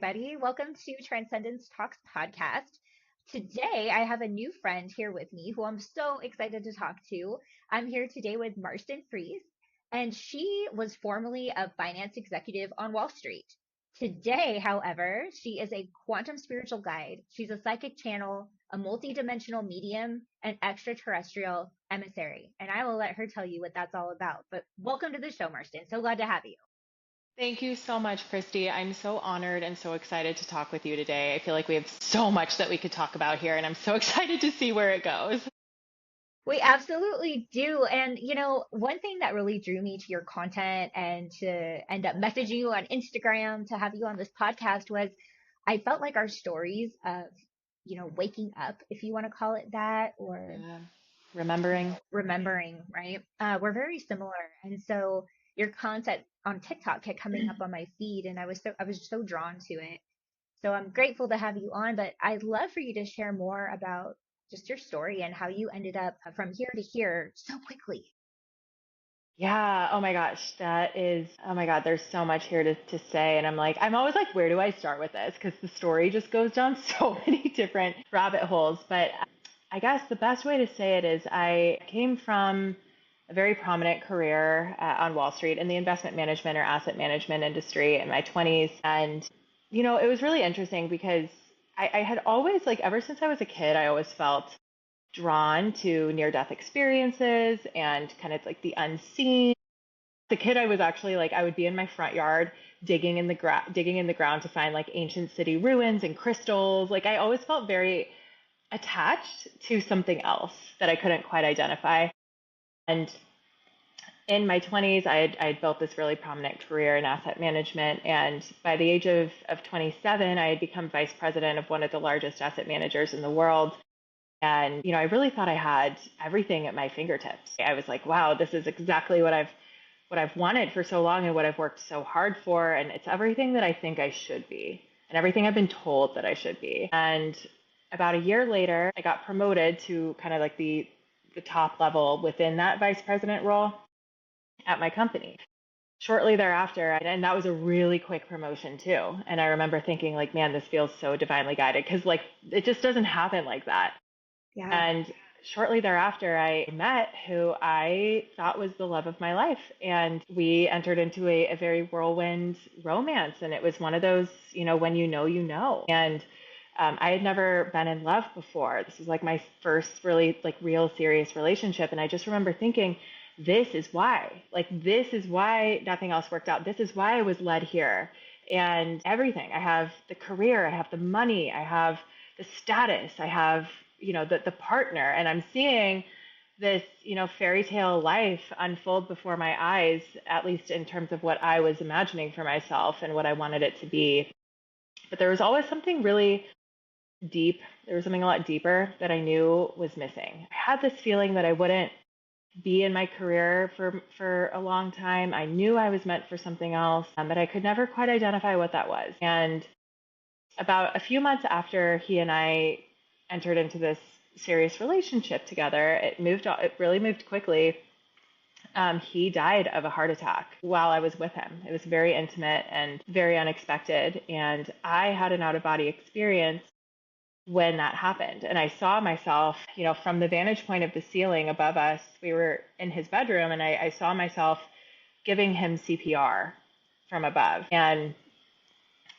everybody. Welcome to Transcendence Talks podcast. Today, I have a new friend here with me who I'm so excited to talk to. I'm here today with Marston Fries, and she was formerly a finance executive on Wall Street. Today, however, she is a quantum spiritual guide. She's a psychic channel, a multidimensional medium, and extraterrestrial emissary. And I will let her tell you what that's all about. But welcome to the show, Marston. So glad to have you. Thank you so much, Christy. I'm so honored and so excited to talk with you today. I feel like we have so much that we could talk about here, and I'm so excited to see where it goes. We absolutely do. And, one thing that really drew me to your content and to end up messaging you on Instagram to have you on this podcast was I felt like our stories of, waking up, if you want to call it that, or, Yeah. Remembering. remembering, right? We're very similar. And so your content on TikTok kept coming up on my feed and I was so drawn to it. So I'm grateful to have you on, but I'd love for you to share more about just your story and how you ended up from here to here so quickly. Yeah. Oh my gosh. Oh my God, there's so much here to say. And I'm always like, where do I start with this? Because the story just goes down so many different rabbit holes. But I guess the best way to say it is I came from a very prominent career on Wall Street in the investment management or asset management industry in my 20s. And, it was really interesting because I had always, like, ever since I was a kid, I always felt drawn to near death experiences and kind of like the unseen. As a kid, I was actually like, I would be in my front yard digging in the ground to find like ancient city ruins and crystals. Like I always felt very attached to something else that I couldn't quite identify. And in my 20s, I had built this really prominent career in asset management. And by the age of 27, I had become vice president of one of the largest asset managers in the world. And, I really thought I had everything at my fingertips. I was like, wow, this is exactly what I've wanted for so long and what I've worked so hard for. And it's everything that I think I should be and everything I've been told that I should be. And about a year later, I got promoted to kind of like the top level within that vice president role at my company. Shortly thereafter, and that was a really quick promotion too. And I remember thinking like, man, this feels so divinely guided because like it just doesn't happen like that. Yeah. And shortly thereafter, I met who I thought was the love of my life. And we entered into a very whirlwind romance. And it was one of those, when you know, you know. And I had never been in love before. This was like my first really like real serious relationship. And I just remember thinking, this is why. Like, this is why nothing else worked out. This is why I was led here. And everything. I have the career, I have the money, I have the status, I have the partner, and I'm seeing this fairy tale life unfold before my eyes, at least in terms of what I was imagining for myself and what I wanted it to be. But there was always something really deep. There was something a lot deeper that I knew was missing. I had this feeling that I wouldn't be in my career for a long time. I knew I was meant for something else, but I could never quite identify what that was. And about a few months after he and I entered into this serious relationship together, it really moved quickly. He died of a heart attack while I was with him. It was very intimate and very unexpected. And I had an out of body experience when that happened. And I saw myself, from the vantage point of the ceiling above us. We were in his bedroom, and I saw myself giving him CPR from above. And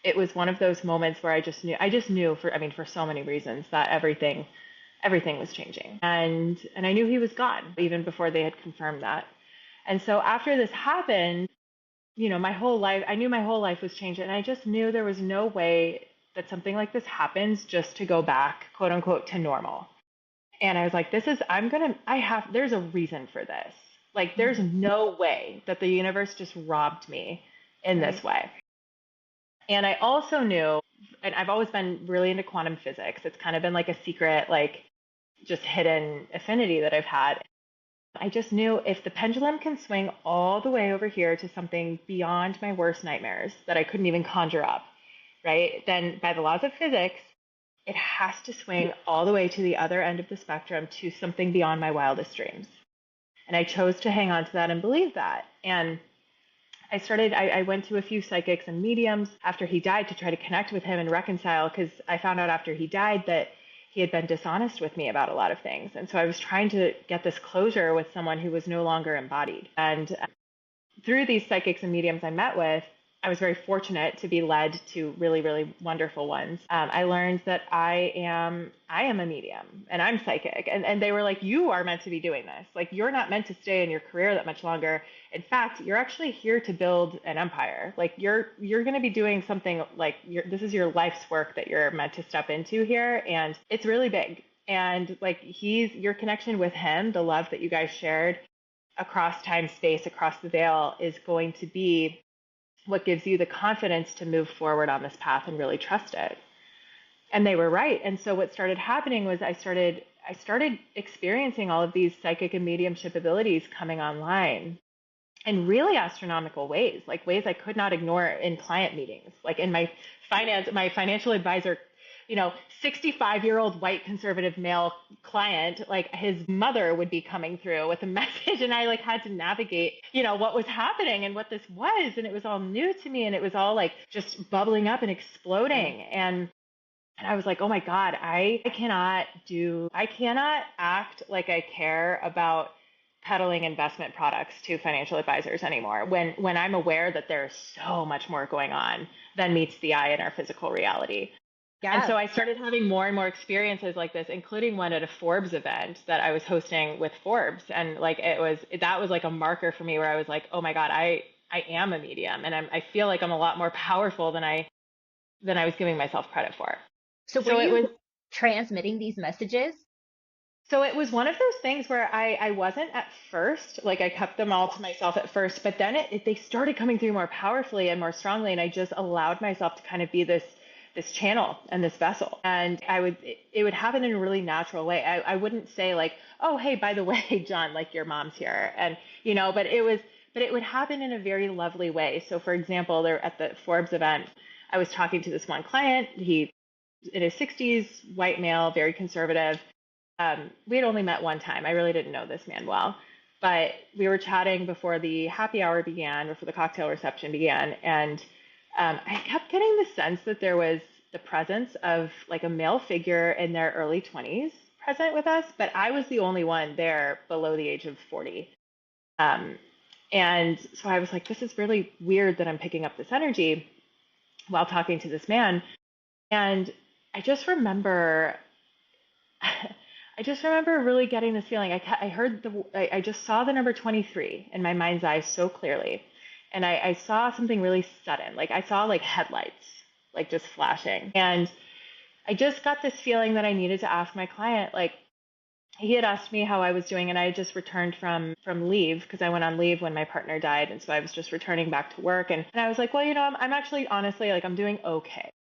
it was one of those moments where I just knew for so many reasons that everything was changing. And I knew he was gone even before they had confirmed that. And so after this happened, I knew my whole life was changing, and I just knew there was no way that something like this happens just to go back, quote unquote, to normal. And I was like, there's a reason for this. Like, there's no way that the universe just robbed me in this Right. way. And I also knew, and I've always been really into quantum physics. It's kind of been like a secret, like just hidden affinity that I've had. I just knew if the pendulum can swing all the way over here to something beyond my worst nightmares that I couldn't even conjure up, right? Then by the laws of physics, it has to swing all the way to the other end of the spectrum to something beyond my wildest dreams. And I chose to hang on to that and believe that. And I went to a few psychics and mediums after he died to try to connect with him and reconcile, because I found out after he died that he had been dishonest with me about a lot of things. And so I was trying to get this closure with someone who was no longer embodied. And through these psychics and mediums I met with, I was very fortunate to be led to really, really wonderful ones. I learned that I am a medium and I'm psychic. And they were like, you are meant to be doing this. Like, you're not meant to stay in your career that much longer. In fact, you're actually here to build an empire. Like, you're going to be doing something like this is your life's work that you're meant to step into here. And it's really big. And like, your connection with him, the love that you guys shared across time, space, across the veil, is going to be what gives you the confidence to move forward on this path and really trust it. And they were right. And so what started happening was I started experiencing all of these psychic and mediumship abilities coming online in really astronomical ways, like ways I could not ignore in client meetings. Like in my financial advisor, 65-year-old white conservative male client, like his mother would be coming through with a message, and I like had to navigate, what was happening and what this was, and it was all new to me, and it was all like just bubbling up and exploding. And I was like, oh my God, I cannot act like I care about peddling investment products to financial advisors anymore when I'm aware that there's so much more going on than meets the eye in our physical reality. And Yeah. so I started having more and more experiences like this, including one at a Forbes event that I was hosting with Forbes. And like, that was like a marker for me where I was like, oh my God, I am a medium, and I feel like I'm a lot more powerful than I was giving myself credit for. So were So it was you transmitting these messages? So it was one of those things where I wasn't at first, like I kept them all to myself at first, but then they started coming through more powerfully and more strongly, and I just allowed myself to kind of be this channel and this vessel. And it would happen in a really natural way. I wouldn't say like, oh, hey, by the way, John, like your mom's here. And, but it would happen in a very lovely way. So for example, there at the Forbes event, I was talking to this one client. He in his 60s, white male, very conservative. We had only met one time. I really didn't know this man well, but we were chatting before the happy hour began, before the cocktail reception began, and I kept getting the sense that there was the presence of like a male figure in their early 20s present with us, but I was the only one there below the age of 40. Um, and so I was like, this is really weird that I'm picking up this energy while talking to this man. And I just remember I just remember really getting this feeling. I just saw the number 23 in my mind's eye so clearly. And I saw something really sudden. Like I saw like headlights, like just flashing. And I just got this feeling that I needed to ask my client, like he had asked me how I was doing, and I had just returned from leave because I went on leave when my partner died. And so I was just returning back to work. And I was like, well, I'm actually honestly like I'm doing okay.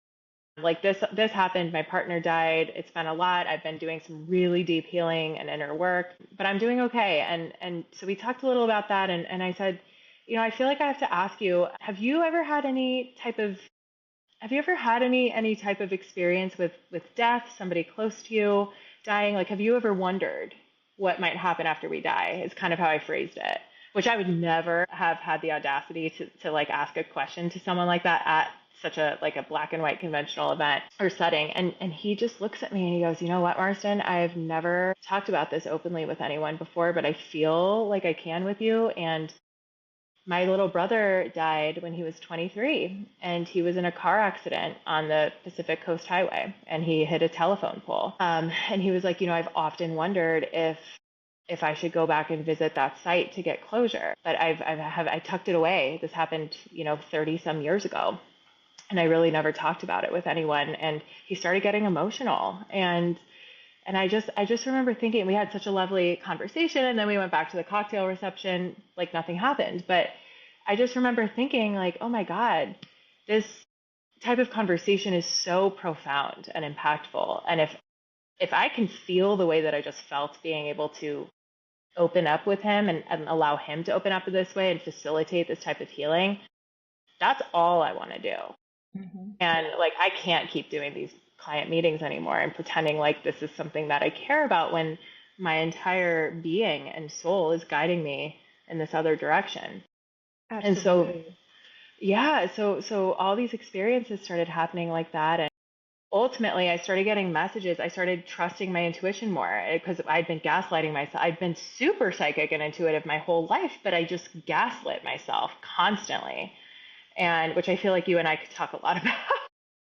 Like this happened, my partner died, it's been a lot, I've been doing some really deep healing and inner work, but I'm doing okay. And so we talked a little about that, and I said, I feel like I have to ask you, have you ever had any type of experience with death, somebody close to you dying? Like, have you ever wondered what might happen after we die, is kind of how I phrased it, which I would never have had the audacity to like ask a question to someone like that at such a like a black and white conventional event or setting. And he just looks at me and he goes, you know what, Marston, I've never talked about this openly with anyone before, but I feel like I can with you. And my little brother died when he was 23, and he was in a car accident on the Pacific Coast Highway, and he hit a telephone pole. And he was like, I've often wondered if I should go back and visit that site to get closure, but I tucked it away. This happened, 30 some years ago, and I really never talked about it with anyone. And he started getting emotional, and I just remember thinking, we had such a lovely conversation, and then we went back to the cocktail reception like nothing happened. But I just remember thinking like, oh my God, this type of conversation is so profound and impactful. And if I can feel the way that I just felt being able to open up with him and allow him to open up in this way and facilitate this type of healing, that's all I want to do. Mm-hmm. And like, I can't keep doing these client meetings anymore and pretending like this is something that I care about when my entire being and soul is guiding me in this other direction. Absolutely. And so yeah, so all these experiences started happening like that, and ultimately I started getting messages. I started trusting my intuition more because I'd been gaslighting myself. I'd been super psychic and intuitive my whole life, but I just gaslit myself constantly, and which I feel like you and I could talk a lot about.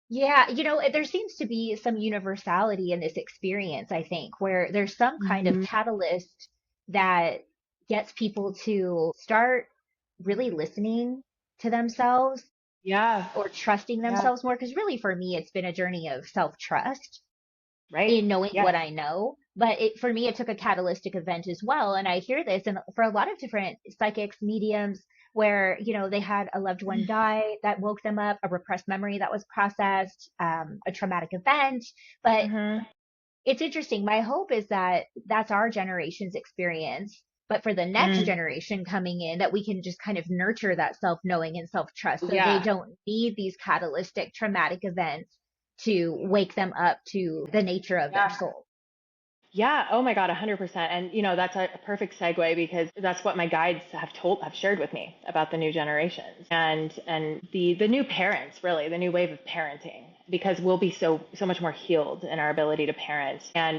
Yeah, there seems to be some universality in this experience, I think, where there's some kind of Hmm. catalyst that gets people to start really listening to themselves Yeah, or trusting yeah, themselves more. Because really, for me, it's been a journey of self-trust right. in knowing Yes. what I know. But for me, it took a catalytic event as well. And I hear this, and for a lot of different psychics, mediums, where, they had a loved one die that woke them up, a repressed memory that was processed, a traumatic event. But Hmm. it's interesting. My hope is that that's our generation's experience. But for the next Mm. generation coming in, that we can just kind of nurture that self knowing and self trust so they Yeah, don't need these catalytic traumatic events to wake them up to the nature of their yeah. soul. Yeah, oh my God, 100%. And that's a perfect segue because that's what my guides have shared with me about the new generations and the new parents, really, the new wave of parenting, because we'll be so much more healed in our ability to parent. And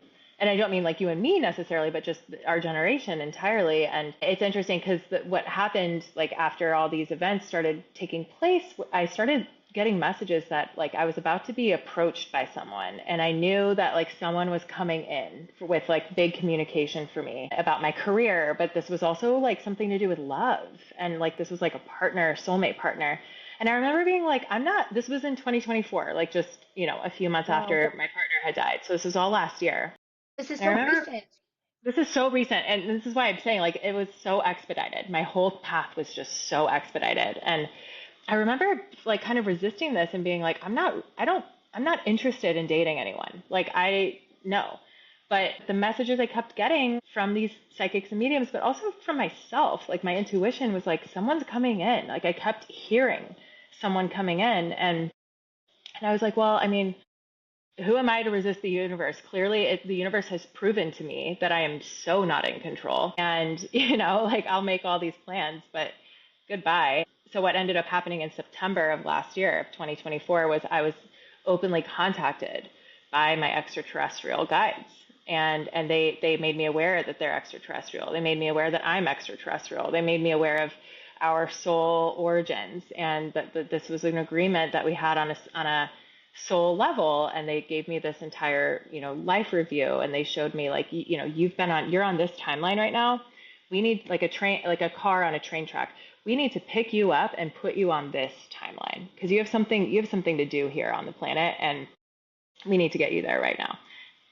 I don't mean like you and me necessarily, but just our generation entirely. And it's interesting because what happened like after all these events started taking place, I started getting messages that like I was about to be approached by someone, and I knew that like someone was coming in with like big communication for me about my career, but this was also like something to do with love, and like this was like a partner, soulmate partner. And I remember being like, I'm not, this was in 2024, like just, a few months Wow. after my partner had died. So this was all last year. This is And I so remember recent. this is so recent, and this is why I'm saying like it was so expedited. My whole path was just so expedited. And I remember like kind of resisting this and being like, I'm not interested in dating anyone. Like I no. But the messages I kept getting from these psychics and mediums, but also from myself, like my intuition was like, someone's coming in. Like I kept hearing someone coming in, and I was like, well, I mean, who am I to resist the universe? Clearly, the universe has proven to me that I am so not in control. And, like I'll make all these plans, but goodbye. So, what ended up happening in September of last year, of 2024, was I was openly contacted by my extraterrestrial guides. And they made me aware that they're extraterrestrial. They made me aware that I'm extraterrestrial. They made me aware of our soul origins, and that this was an agreement that we had on a soul level. And they gave me this entire life review, and they showed me like you're on this timeline right now. We need like a train, like a car on a train track. We need to pick you up and put you on this timeline because you have something to do here on the planet, and we need to get you there right now.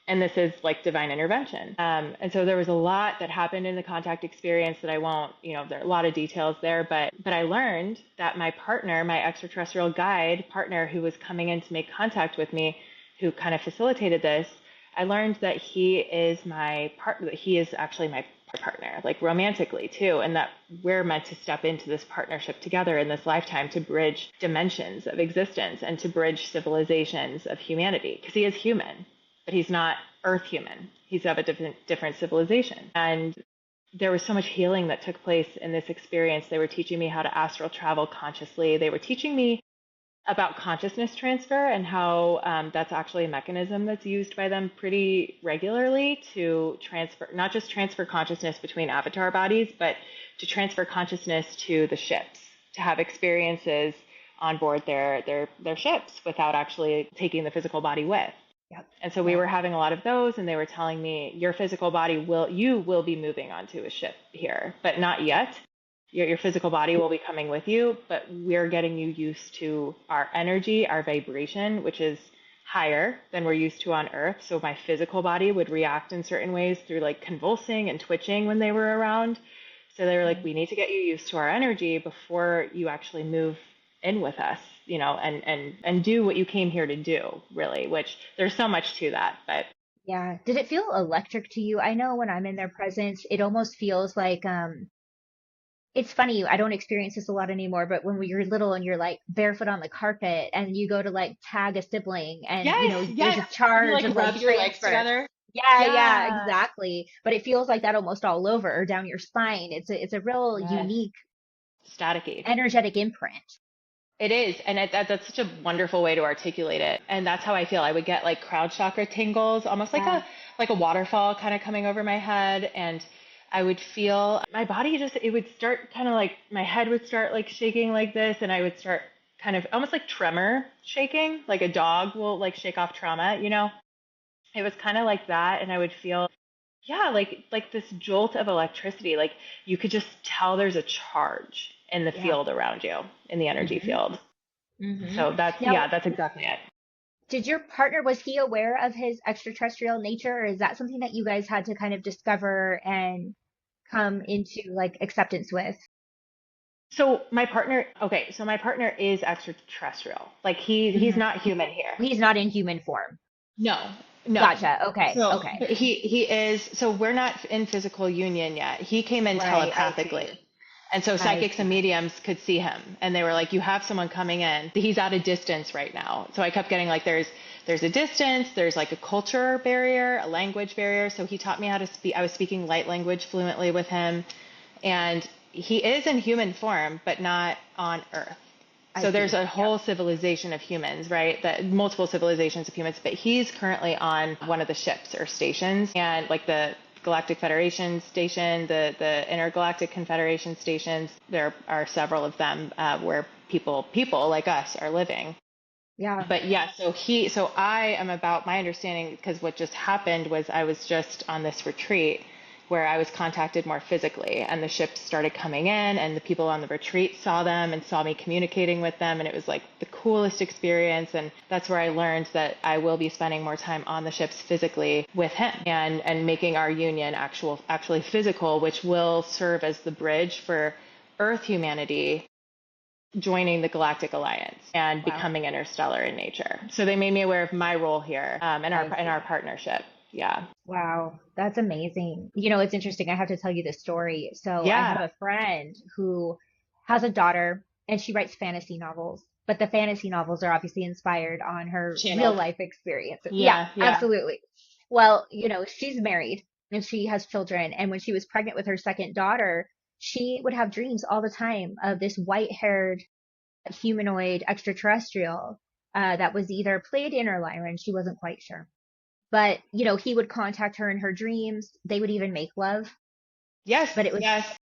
And this is like divine intervention. And so there was a lot that happened in the contact experience that I won't, there are a lot of details there, but I learned that my partner, my extraterrestrial guide partner who was coming in to make contact with me, who kind of facilitated this, I learned that he is my partner, that he is actually my partner, like romantically too, and that we're meant to step into this partnership together in this lifetime to bridge dimensions of existence and to bridge civilizations of humanity, because he is human, but he's not Earth human. He's of a different civilization. And there was so much healing that took place in this experience. They were teaching me how to astral travel consciously. They were teaching me about consciousness transfer and how that's actually a mechanism that's used by them pretty regularly to transfer, not just transfer consciousness between avatar bodies, but to transfer consciousness to the ships, to have experiences on board their ships without actually taking the physical body with. Yep. And so we Yeah. were having a lot of those, and they were telling me your physical body will be moving onto a ship here, but not yet. Your physical body will be coming with you, but we're getting you used to our energy, our vibration, which is higher than we're used to on Earth. So my physical body would react in certain ways through like convulsing and twitching when they were around. So they were like, we need to get you used to our energy before you actually move in with us, and do what you came here to do, really, which there's so much to that. But Yeah. Did it feel electric to you? I know when I'm in their presence, it almost feels like it's funny, I don't experience this a lot anymore, but when you're little and you're like barefoot on the carpet and you go to like tag a sibling and yes, there's yes, a you charge like of like rub your legs transfer. together. Yeah, yeah, Yeah. exactly. But it feels like that almost all over or down your spine. It's a real Yes. unique Staticky. energetic imprint. It is, and that's such a wonderful way to articulate it. And that's how I feel. I would get like crown chakra tingles, almost Yeah. like a waterfall kind of coming over my head, and I would feel my body just it would start kind of like my head would start like shaking like this, and I would start kind of almost like tremor shaking, like a dog will like shake off trauma, you know? It was kind of like that, and I would feel yeah, like this jolt of electricity, like you could just tell there's a charge in the Yeah. field around you, in the energy Hmm. field. Hmm. So that's Now, yeah, that's exactly it. did your partner, was he aware of his extraterrestrial nature, or is that something that you guys had to kind of discover and come into like acceptance with? So my partner is extraterrestrial. Like he's Hmm. not human here. He's not in human form. No, no. Gotcha. Okay. So Okay. but he is. So we're not in physical union yet. He came in Right. I see. telepathically, and so I psychics and see. mediums could see him, and they were like, "You have someone coming in. He's at a distance right now." So I kept getting like, "There's a distance. There's like a culture barrier, a language barrier." So he taught me how to speak. I was speaking light language fluently with him, and he is in human form, but not on Earth. I So there's see. a Yep. whole civilization of humans, right? That multiple civilizations of humans, but he's currently on one of the ships or stations, and like the Galactic Federation station, the Intergalactic Confederation stations. There are several of them where people like us are living. Yeah. But yeah, so I am about my understanding because what just happened was I was just on this retreat where I was contacted more physically, and the ships started coming in, and the people on the retreat saw them and saw me communicating with them, and it was like the coolest experience. And that's where I learned that I will be spending more time on the ships physically with him, and making our union actually physical, which will serve as the bridge for Earth humanity joining the Galactic Alliance and Wow. becoming interstellar in nature. So they made me aware of my role here, I in our see. partnership. Yeah. Wow, that's amazing. It's interesting. I have to tell you this story. So I have Yeah. a friend who has a daughter and she writes fantasy novels, but the fantasy novels are obviously inspired on her real Channeled. life experiences. Yeah, Yeah. Yeah. absolutely. Well, she's married and she has children. And when she was pregnant with her second daughter, she would have dreams all the time of this white-haired humanoid extraterrestrial that was either Pleiadian or Lyran. She wasn't quite sure. But, he would contact her in her dreams. They would even make love, Yes. but it was Yes.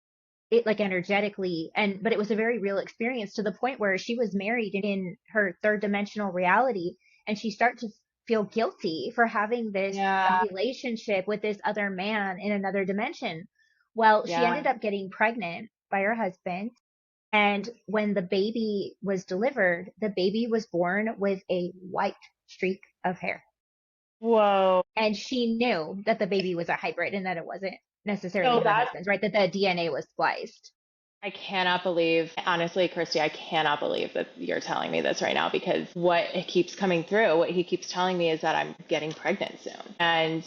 it like energetically but it was a very real experience to the point where she was married in her third dimensional reality and she started to feel guilty for having this Yeah. relationship with this other man in another dimension. Well, she Yeah. ended up getting pregnant by her husband. And when the baby was delivered, the baby was born with a white streak of hair. Whoa. And she knew that the baby was a hybrid and that it wasn't necessarily So her that husband's, right? That the DNA was spliced. I cannot believe, honestly, Kirsty, I cannot believe that you're telling me this right now because what it keeps coming through, what he keeps telling me is that I'm getting pregnant soon. And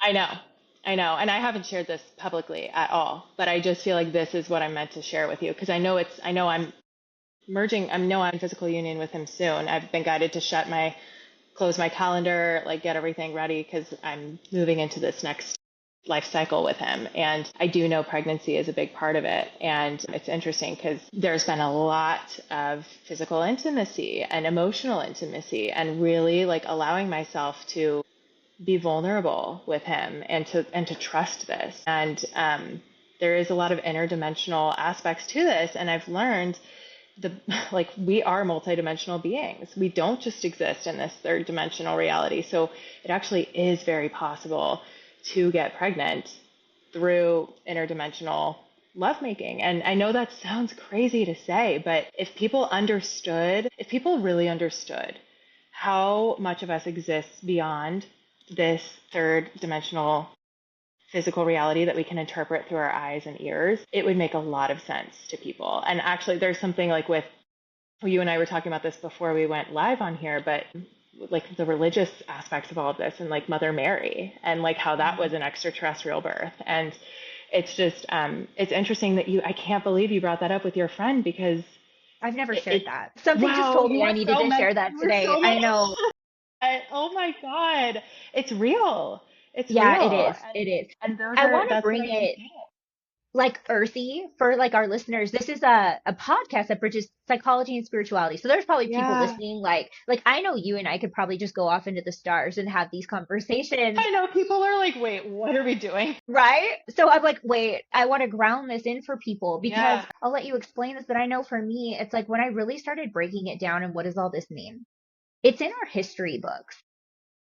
I know. I know. And I haven't shared this publicly at all, but I just feel like this is what I'm meant to share with you because I know I know I'm in physical union with him soon. I've been guided to close my calendar, like get everything ready because I'm moving into this next life cycle with him. And I do know pregnancy is a big part of it. And it's interesting because there's been a lot of physical intimacy and emotional intimacy and really like allowing myself to be vulnerable with him and to trust this. And there is a lot of interdimensional aspects to this. And I've learned the like we are multidimensional beings. We don't just exist in this third dimensional reality. So it actually is very possible to get pregnant through interdimensional lovemaking. And I know that sounds crazy to say, but if people really understood how much of us exists beyond this third dimensional physical reality that we can interpret through our eyes and ears, it would make a lot of sense to people. And actually, there's something like with you and I were talking about this before we went live on here, but like the religious aspects of all of this and like Mother Mary and like how that was Mhm. an extraterrestrial birth. And it's just, it's interesting that I can't believe you brought that up with your friend because I've never shared it's, that. Something just wow, told me I needed to share that you were today. so I meant, know. oh my God, it's real. It's Yeah, it real. is. It is. And I want to that's what bring I've been it feeling. like earthy for like our listeners. This is a podcast that bridges psychology and spirituality. So there's probably people Yeah. listening like I know you and I could probably just go off into the stars and have these conversations. I know people are like, wait, what are we doing? Right? So I'm like, wait, I want to ground this in for people because Yeah, I'll let you explain this, but I know for me, it's like when I really started breaking it down and what does all this mean? It's in our history books.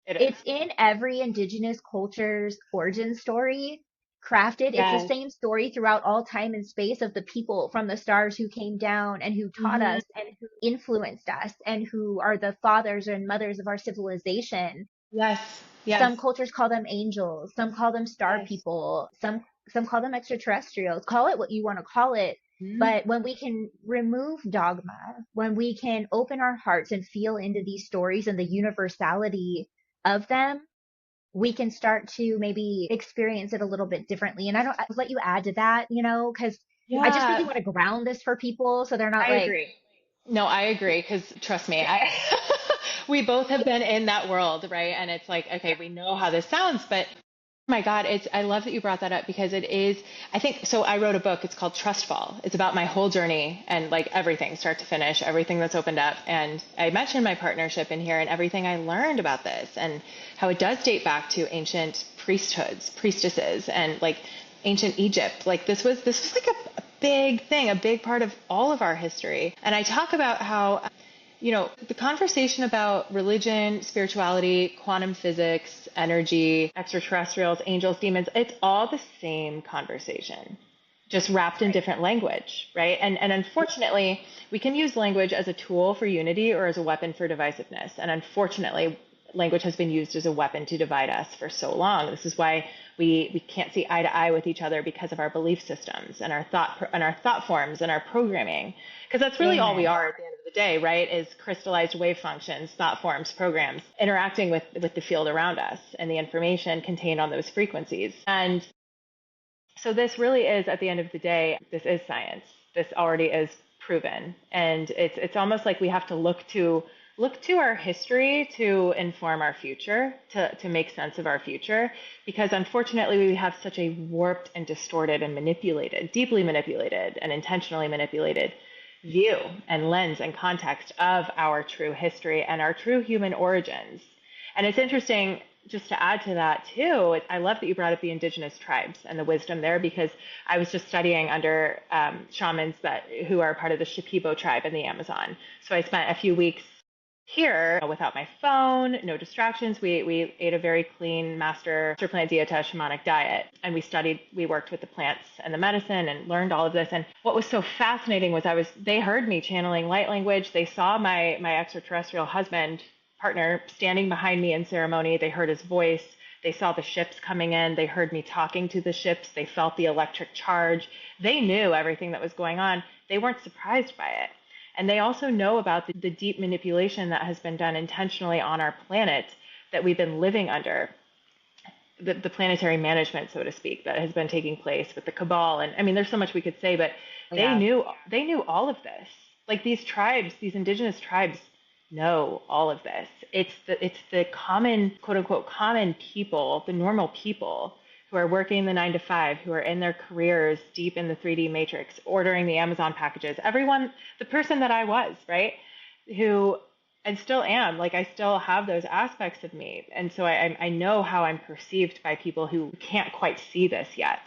it is. It's in every indigenous culture's origin story crafted. It's the Yes. same story throughout all time and space of the people from the stars who came down and who taught Hmm. us and who influenced us and who are the fathers and mothers of our civilization. Yes. Yes. Some cultures call them angels, some call them star Yes. people, some call them extraterrestrials. Call it what you want to call it. Mhm. But when we can remove dogma, when we can open our hearts and feel into these stories and the universality of them, we can start to maybe experience it a little bit differently. And I'll let you add to that, because I just really Yeah, want to ground this for people so they're not I like, agree. No, I agree because trust me, I we both have been in that world, right? And it's like, okay, we know how this sounds, but oh my God, it's I love that you brought that up because it is I think so I wrote a book, it's called Trust Fall. It's about my whole journey and like everything, start to finish, everything that's opened up. And I mentioned my partnership in here and everything I learned about this and how it does date back to ancient priesthoods, priestesses and like ancient Egypt. Like this was like a big thing, a big part of all of our history. And I talk about how the conversation about religion, spirituality, quantum physics, energy, extraterrestrials, angels, demons, it's all the same conversation, just wrapped in right, different language, right? And unfortunately, we can use language as a tool for unity or as a weapon for divisiveness. And unfortunately, language has been used as a weapon to divide us for so long. This is why we can't see eye to eye with each other because of our belief systems and our thought forms and our programming. Because that's really all we amen. are at the end of the day, right? Is crystallized wave functions, thought forms, programs interacting with the field around us and the information contained on those frequencies. And so this really is, at the end of the day, this is science. This already is proven, and it's almost like we have to look to our history to inform our future, to make sense of our future, because unfortunately we have such a warped and distorted and manipulated, deeply manipulated and intentionally manipulated view and lens and context of our true history and our true human origins. And it's interesting just to add to that too. I love that you brought up the indigenous tribes and the wisdom there because I was just studying under shamans who are part of the Shipibo tribe in the Amazon. So I spent a few weeks here without my phone, no distractions. We ate a very clean master plant dieta shamanic diet, and we worked with the plants and the medicine and learned all of this. And what was so fascinating was they heard me channeling light language. They saw my extraterrestrial husband partner standing behind me in ceremony. They heard his voice. They saw the ships coming in. They heard me talking to the ships. They felt the electric charge. They knew everything that was going on. They weren't surprised by it. And they also know about the deep manipulation that has been done intentionally on our planet that we've been living under, the planetary management, so to speak, that has been taking place with the cabal. And I mean, there's so much we could say, but they Yeah. knew they knew all of this. Like these tribes, these indigenous tribes know all of this. It's the common, quote unquote, common people, the normal people who are working the 9 to 5, who are in their careers deep in the 3D matrix, ordering the Amazon packages. Everyone, the person that I was, right, who and still am, like I still have those aspects of me, and so I know how I'm perceived by people who can't quite see this yet.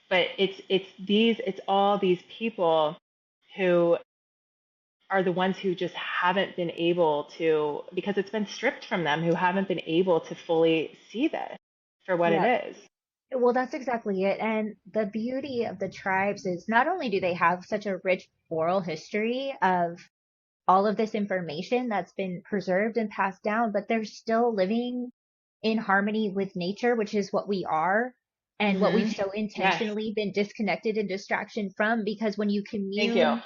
But it's all these people who are the ones who just haven't been able to, because it's been stripped from them, who haven't been able to fully see this for what it Yeah. is. Well, that's exactly it. And the beauty of the tribes is not only do they have such a rich oral history of all of this information that's been preserved and passed down, but they're still living in harmony with nature, which is what we are and what we've Mm-hmm. so Yes. intentionally been disconnected and distraction from. Because when you Thank you. commune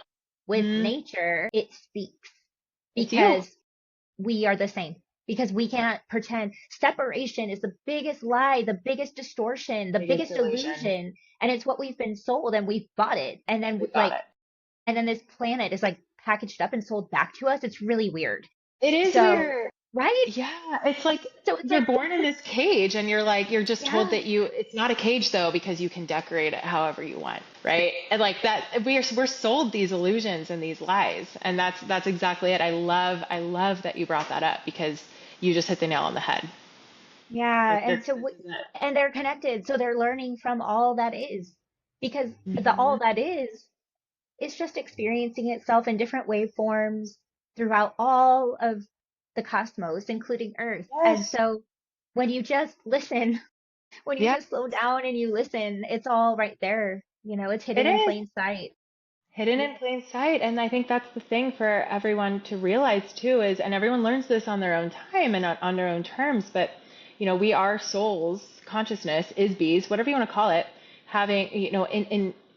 with Mm-hmm. nature, it speaks It's you. because we are the same. Because we can't pretend separation is the biggest lie, the biggest distortion, the Biggest biggest illusion. illusion. And it's what we've been sold and we've bought it. And then We got like, it. and then this planet is like packaged up and sold back to us. It's really weird. It is So weird. right? Yeah, it's like So it's you're like, born in this cage and you're just told yeah, that it's not a cage though because you can decorate it however you want, right? And like that we're sold these illusions and these lies. And that's exactly it. I love that you brought that up because you just hit the nail on the head. yeah. Like And so, this is it. and they're connected. So they're learning from all that is, because the all Hmm. that is just experiencing itself in different waveforms throughout all of the cosmos, including Earth. And Yes. so when you just listen, when you Yeah, just slow down and you listen, it's all right there. It's it hidden in is. plain sight. Hidden in plain sight. And I think that's the thing for everyone to realize too is, and everyone learns this on their own time and on their own terms, but we are souls, consciousness is bees, whatever you want to call it, having,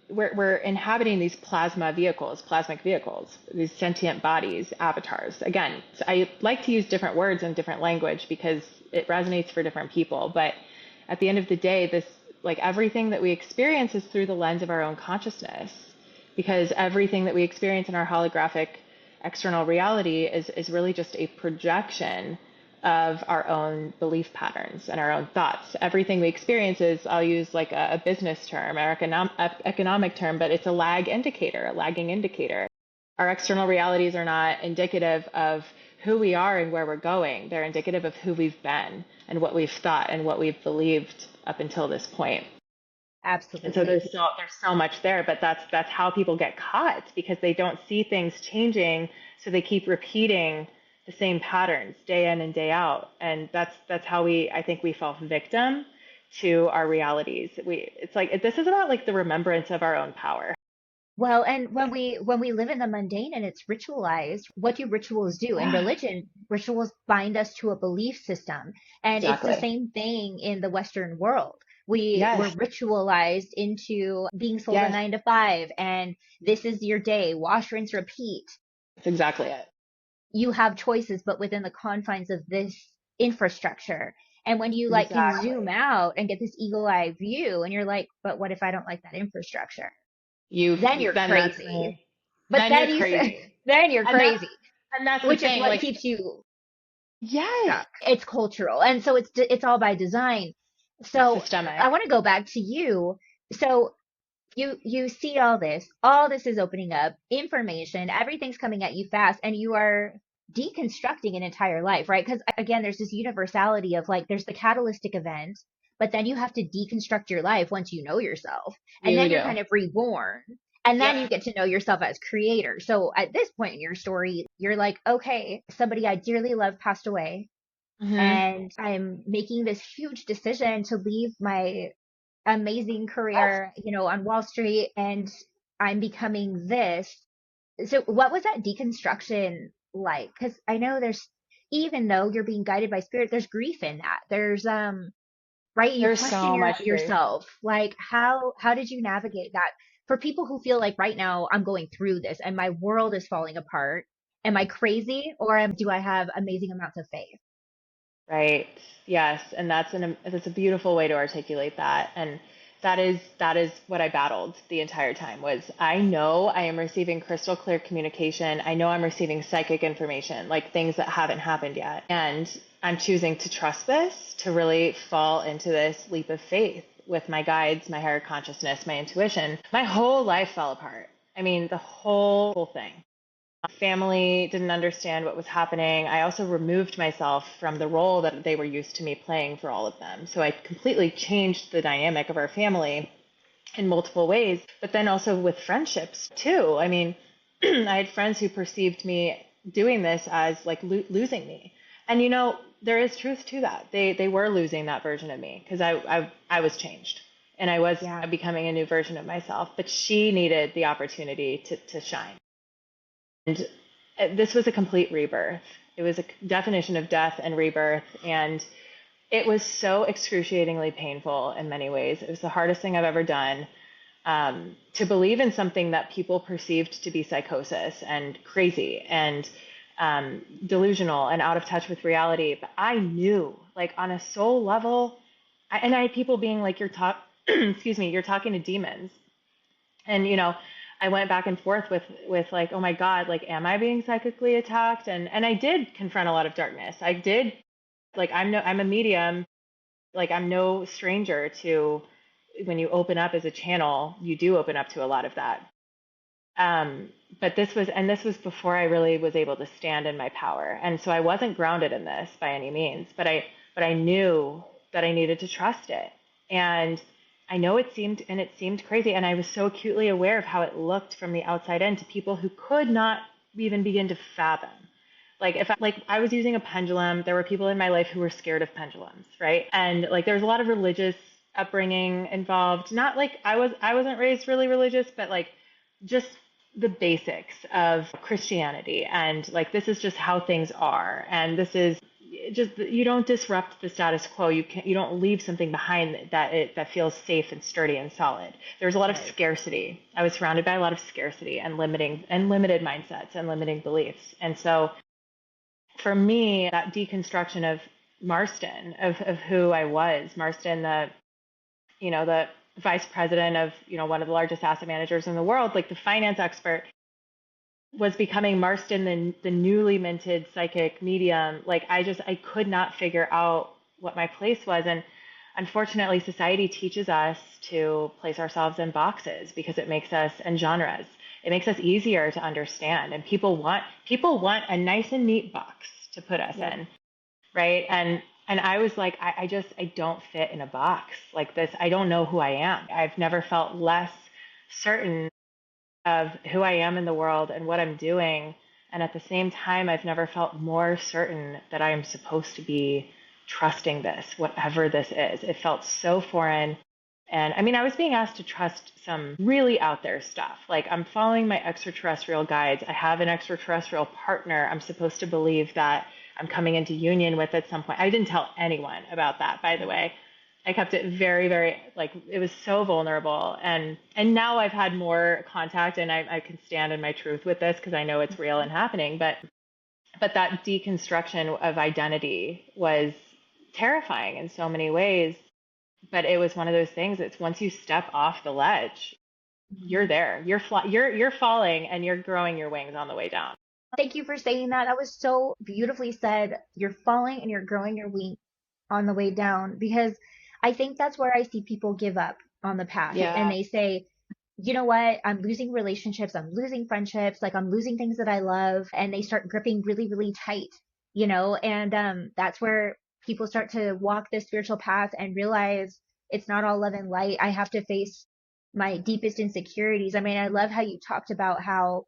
we're inhabiting these plasmic vehicles, these sentient bodies, avatars. Again, I like to use different words and different language because it resonates for different people. But at the end of the day, this, like everything that we experience is through the lens of our own consciousness because everything that we experience in our holographic external reality is really just a projection of our own belief patterns and our own thoughts. Everything we experience is, I'll use like a business term or economic term, but it's a lagging indicator. Our external realities are not indicative of who we are and where we're going. They're indicative of who we've been and what we've thought and what we've believed up until this point. And so Absolutely. there's so much there, but that's how people get caught because they don't see things changing, so they keep repeating the same patterns day in and day out. And that's how I think we fall victim to our realities. It's like this is about like the remembrance of our own power. Well, and when we live in the mundane and it's ritualized, what do rituals do? In Yeah, religion, rituals bind us to a belief system. And it's the exactly. same thing in the Western world. We're Yes. ritualized into being sold a Yes. 9 to 5, and this is your day, wash, rinse, repeat. That's exactly it. You have choices, but within the confines of this infrastructure. And when you like can zoom Exactly. out and get this eagle eye view, and you're like, but what if I don't like that infrastructure? You Then you're then that's crazy. when But then you're then you say, crazy. then you're And that's crazy, and that's the which is thing. what Like, keeps you yes, stuck. It's cultural, and so it's all by design. it's So systemic. I want to go back to you. So you see all this is opening up information, everything's coming at you fast, and you are deconstructing an entire life, right? Because again, there's this universality of like there's the catalytic event, but then you have to deconstruct your life once you know yourself, and You then you're do. kind of reborn, and Yep. then you get to know yourself as creator. So at this point in your story, you're like, okay, somebody I dearly love passed away, Hmm. and I'm making this huge decision to leave my amazing Yes. career, on Wall Street, and I'm becoming this. So what was that deconstruction like? Because I know even though you're being guided by spirit, there's grief in that. There's right, you There's question so much grief. yourself. Like how did you navigate that? For people who feel like right now I'm going through this and my world is falling apart, am I crazy or do I have amazing amounts of faith? Right. Yes. And that's a beautiful way to articulate that. And that is what I battled the entire time was I know I am receiving crystal clear communication. I know I'm receiving psychic information, like things that haven't happened yet. And I'm choosing to trust this, to really fall into this leap of faith with my guides, my higher consciousness, my intuition. My whole life fell apart. I mean, the whole thing. Family didn't understand what was happening. I also removed myself from the role that they were used to me playing for all of them. So I completely changed the dynamic of our family in multiple ways, but then also with friendships too. I mean, I had friends who perceived me doing this as like losing me. And there is truth to that. They were losing that version of me because I was changed and I was Yeah. becoming a new version of myself. But she needed the opportunity to shine. And this was a complete rebirth. It was a definition of death and rebirth. And it was so excruciatingly painful in many ways. It was the hardest thing I've ever done. To believe in something that people perceived to be psychosis and crazy and delusional and out of touch with reality. But I knew, like on a soul level, and I had people being like, excuse me, you're talking to demons. And, I went back and forth with like, oh my God, like, am I being psychically attacked? And I did confront a lot of darkness. I did, like, I'm a medium, like I'm no stranger to, when you open up as a channel, you do open up to a lot of that. Um, but this was before I really was able to stand in my power. And so I wasn't grounded in this by any means, but I knew that I needed to trust it. And I know it seemed crazy. And I was so acutely aware of how it looked from the outside in to people who could not even begin to fathom. Like if I was using a pendulum, there were people in my life who were scared of pendulums, right? And like there was a lot of religious upbringing involved. Not like I wasn't raised really religious, but like just the basics of Christianity, and like this is just how things are, and this is just, you don't disrupt the status quo. You don't leave something behind that feels safe and sturdy and solid. There's a lot of Right. scarcity. I was surrounded by a lot of scarcity and limited mindsets and limiting beliefs. And so for me, that deconstruction of Marston, of who I was, Marston, the vice president of, one of the largest asset managers in the world, like the finance expert, was becoming Marston, the newly minted psychic medium. Like I could not figure out what my place was. And unfortunately, society teaches us to place ourselves in boxes because it makes us, and genres. It makes us easier to understand. And people want a nice and neat box to put us Yep. in, right? And I was like, I don't fit in a box like this. I don't know who I am. I've never felt less certain of who I am in the world and what I'm doing. And at the same time, I've never felt more certain that I am supposed to be trusting this, whatever this is. It felt so foreign. And I mean, I was being asked to trust some really out there stuff. Like, I'm following my extraterrestrial guides. I have an extraterrestrial partner I'm supposed to believe that I'm coming into union with at some point. I didn't tell anyone about that, by the way. I kept it very, very, like, it was so vulnerable. And now I've had more contact, and I can stand in my truth with this because I know it's real and happening. But that deconstruction of identity was terrifying in so many ways. But it was one of those things. It's once you step off the ledge, you're Mhm. there. You're falling, and you're growing your wings on the way down. Thank you for saying that. That was so beautifully said. You're falling and you're growing your wings on the way down, because I think that's where I see people give up on the path and Yeah. they say, you know what? I'm losing relationships. I'm losing friendships. Like I'm losing things that I love. And they start gripping really, really tight, and that's where people start to walk this spiritual path and realize it's not all love and light. I have to face my deepest insecurities. I mean, I love how you talked about how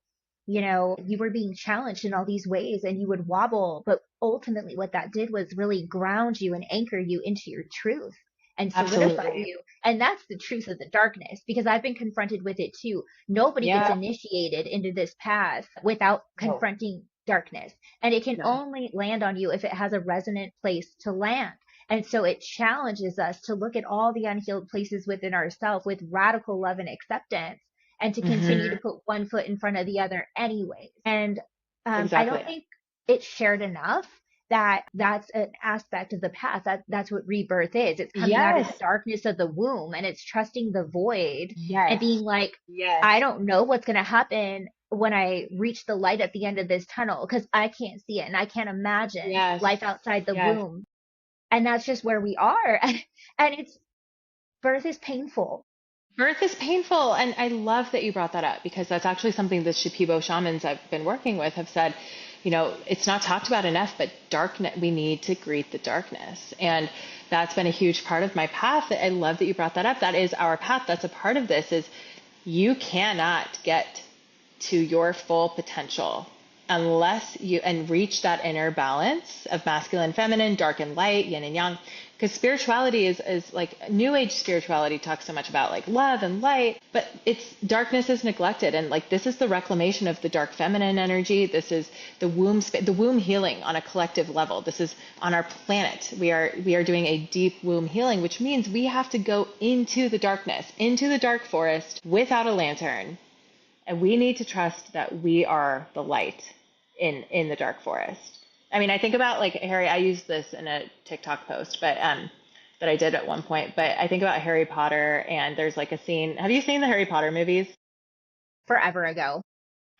you were being challenged in all these ways and you would wobble, but ultimately what that did was really ground you and anchor you into your truth and solidify Absolutely. you. And that's the truth of the darkness, because I've been confronted with it too. Nobody gets Yeah. initiated into this path without No. confronting darkness. And it can No. only land on you if it has a resonant place to land. And so it challenges us to look at all the unhealed places within ourselves with radical love and acceptance, and to continue to Hmm. put one foot in front of the other anyways. And I don't Exactly. think it's shared enough that that's an aspect of the path. That's what rebirth is. It's coming out of the Yes. darkness of the womb and it's trusting the void and Yes. being like, Yes. I don't know what's going to happen when I reach the light at the end of this tunnel because I can't see it and I can't imagine Yes. life outside the Yes. womb. And that's just where we are. And it's birth is painful. Birth is painful. And I love that you brought that up because that's actually something the Shipibo shamans I've been working with have said, it's not talked about enough, but darkness, we need to greet the darkness. And that's been a huge part of my path. I love that you brought that up. That is our path. That's a part of this is you cannot get to your full potential unless you and reach that inner balance of masculine, feminine, dark and light, yin and yang. Because spirituality is like new age spirituality talks so much about like love and light, but it's darkness is neglected. And like this is the reclamation of the dark feminine energy. This is the womb healing on a collective level. This is on our planet. We are doing a deep womb healing, which means we have to go into the darkness, into the dark forest without a lantern, and we need to trust that we are the light in the dark forest. I mean, I think about like Harry. I used this in a TikTok post, but that I did at one point. But I think about Harry Potter, and there's like a scene. Have you seen the Harry Potter movies? forever ago.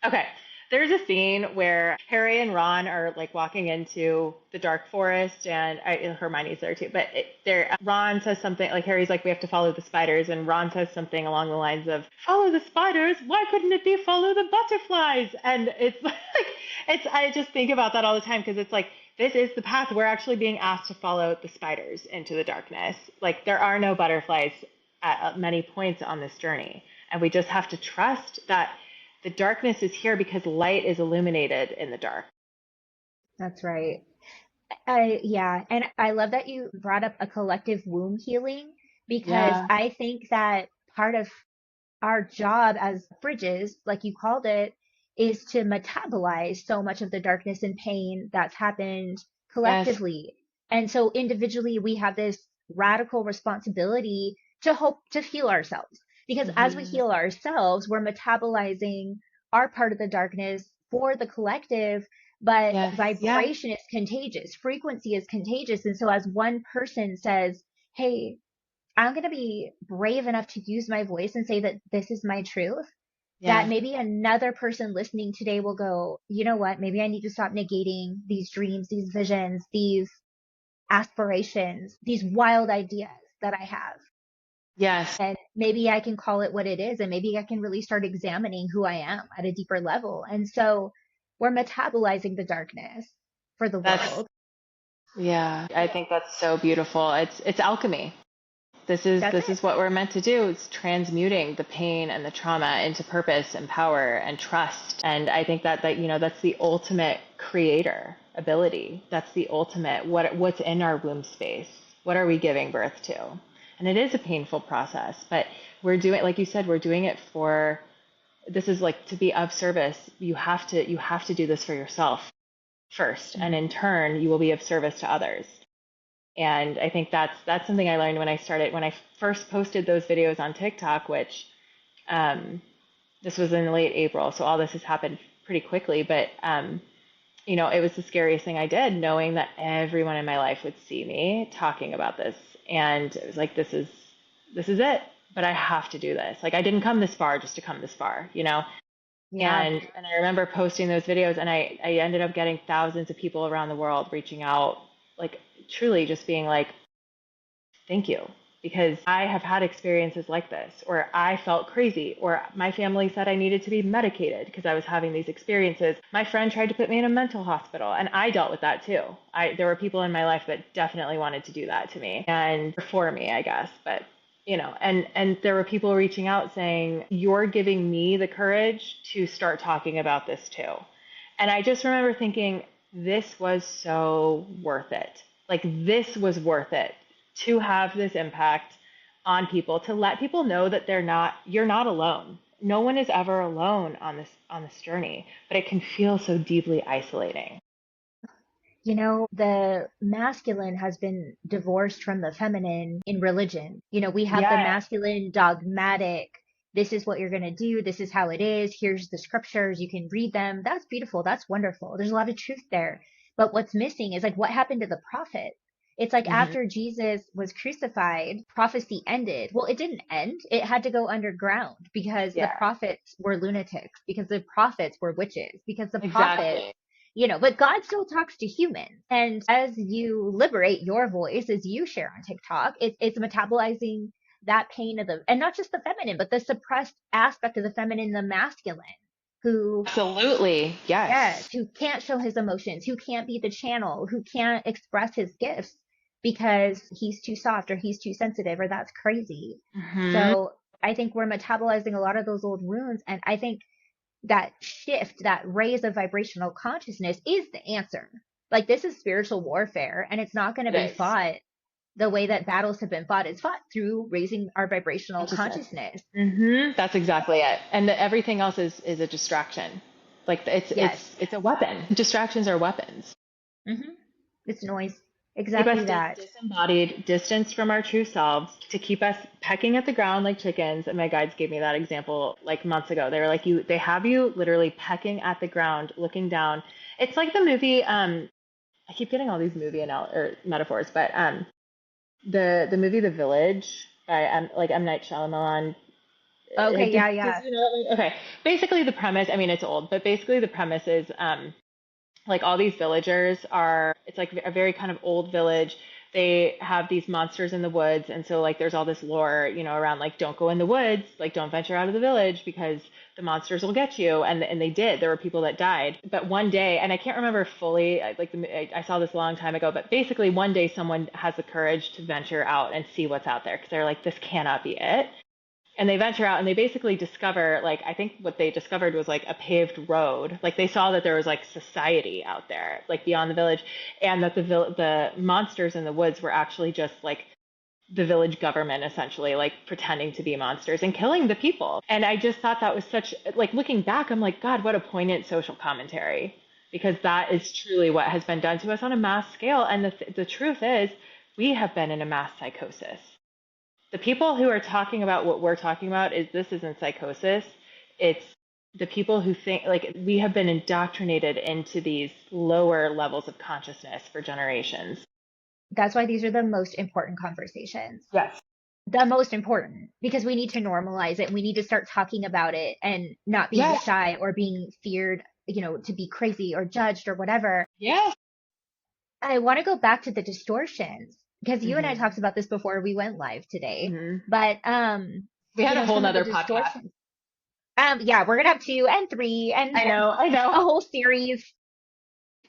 Okay. There's a scene where Harry and Ron are like walking into the dark forest, and Hermione's there too. But Ron says something like Harry's like, "We have to follow the spiders," and Ron says something along the lines of, "Follow the spiders? Why couldn't it be follow the butterflies?" And it's like, I just think about that all the time because it's like this is the path we're actually being asked to follow the spiders into the darkness. Like there are no butterflies at many points on this journey, and we just have to trust that the darkness is here because light is illuminated in the dark. That's right. Yeah, and I love that you brought up a collective womb healing because Yeah. I think that part of our job as bridges, like you called it, is to metabolize so much of the darkness and pain that's happened Yes. collectively. And so individually, we have this radical responsibility to hope to heal ourselves. Because as we Hmm. heal ourselves, we're metabolizing our part of the darkness for the collective, but Yes. Yeah. vibration is contagious, frequency is contagious. And so as one person says, hey, I'm going to be brave enough to use my voice and say that this is my truth, that Yeah. maybe another person listening today will go, you know what? Maybe I need to stop negating these dreams, these visions, these aspirations, these wild ideas that I have. Yes. And maybe I can call it what it is. And maybe I can really start examining who I am at a deeper level. And so we're metabolizing the darkness for the That's world. yeah. I think that's so beautiful. It's alchemy. That's This it. is what we're meant to do. It's transmuting the pain and the trauma into purpose and power and trust. And I think that that's the ultimate creator ability. That's the ultimate what's in our womb space. What are we giving birth to? And it is a painful process, but we're doing like you said, we're doing it for this is like to be of service. You have to do this for yourself first, and in turn you will be of service to others. And I think that's something I learned when I first posted those videos on TikTok, which um, this was in late April, so all this has happened pretty quickly. But it was the scariest thing I did, knowing that everyone in my life would see me talking about this, and it was like this is it. But I have to do this. Like I didn't come this far just to come this far, you know. Yeah. And I remember posting those videos, and I ended up getting thousands of people around the world reaching out, like truly just being like, thank you. Because I have had experiences like this, or I felt crazy, or my family said I needed to be medicated because I was having these experiences. My friend tried to put me in a mental hospital, and I dealt with that too. There were people in my life that definitely wanted to do that to me and for me, I guess. But and there were people reaching out saying, "You're giving me the courage to start talking about this too." And I just remember thinking, this was so worth it. Like this was worth it to have this impact on people, to let people know that you're not alone. No one is ever alone on this journey, but it can feel so deeply isolating. The masculine has been divorced from the feminine in religion. We have the Yes. masculine dogmatic, this is what you're going to do, this is how it is, here's the scriptures, you can read them. That's beautiful, that's wonderful. There's a lot of truth there. But what's missing is like what happened to the prophet? It's like Hmm. after Jesus was crucified, prophecy ended. Well, it didn't end. It had to go underground because the Yeah, prophets were lunatics, because the prophets were witches, because the prophets exactly. but God still talks to humans. And as you liberate your voice, as you share on TikTok, it's metabolizing that pain of and not just the feminine, but the suppressed aspect of the feminine, the masculine, who, Absolutely. yes, Yes. who can't show his emotions, who can't be the channel, who can't express his gifts because he's too soft or he's too sensitive or that's crazy. Hmm. So I think we're metabolizing a lot of those old wounds. And I think that shift, that raise of vibrational consciousness is the answer. Like this is spiritual warfare and it's not going to It be is. fought the way that battles have been fought. It's fought through raising our vibrational Consciousness. consciousness. That's exactly it. And everything else is a distraction. Like Yes. it's a weapon. Distractions are weapons. Hmm. It's noise. Keep us Exactly that. disembodied, distanced from our true selves, to keep us pecking at the ground like chickens. And my guides gave me that example like months ago. They were like, they have you literally pecking at the ground, looking down. It's like the movie. I keep getting all these movie or metaphors, but the movie The Village by like M Night Shyamalan. Okay, yeah, Does yeah. you know? Okay. Basically, the premise. I mean, it's old, but basically the premise is like all these villagers are, it's like a very kind of old village. They have these monsters in the woods, and so like there's all this lore, around like don't go in the woods, like don't venture out of the village because the monsters will get you. And they did. There were people that died. But one day, and I can't remember fully, I saw this a long time ago, but basically one day someone has the courage to venture out and see what's out there because they're like, this cannot be it. And they venture out and they basically discover, like, I think what they discovered was like a paved road. Like they saw that there was like society out there, like beyond the village, and that the monsters in the woods were actually just like the village government, essentially like pretending to be monsters and killing the people. And I just thought that was such, like, looking back, I'm like, God, what a poignant social commentary, because that is truly what has been done to us on a mass scale. And the truth is, we have been in a mass psychosis. The people who are talking about what we're talking about is, this isn't psychosis. It's the people who think, like, we have been indoctrinated into these lower levels of consciousness for generations. That's why these are the most important conversations. Yes. The most important, because we need to normalize it. We need to start talking about it and not being Yes. shy or being feared, to be crazy or judged or whatever. Yes. I want to go back to the distortions because you and I Mm-hmm. talked about this before we went live today. Mm-hmm. But We had a whole some of the nother podcast. distortions. Yeah, we're gonna have two and three and I know. I know. a whole series.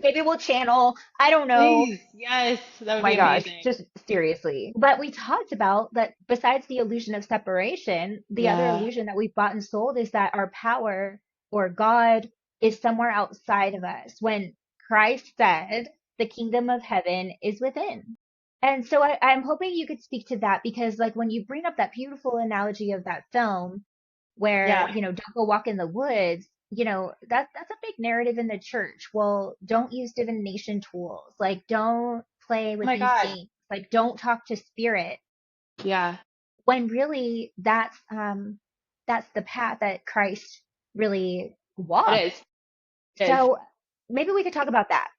Maybe we'll channel. I don't know. Please. Yes. That Oh would my be gosh, amazing. just seriously. But we talked about that besides the illusion of separation, the other Yeah. illusion that we've bought and sold is that our power or God is somewhere outside of us. When Christ said, the kingdom of heaven is within. And so I'm hoping you could speak to that because, like, when you bring up that beautiful analogy of that film where, Yeah. don't go walk in the woods, that's a big narrative in the church. Well, don't use divination tools. Like, don't play Oh with my these God. things. Like, don't talk to spirit. Yeah. When really that's the path that Christ really It walked. is. It is. So maybe we could talk about that.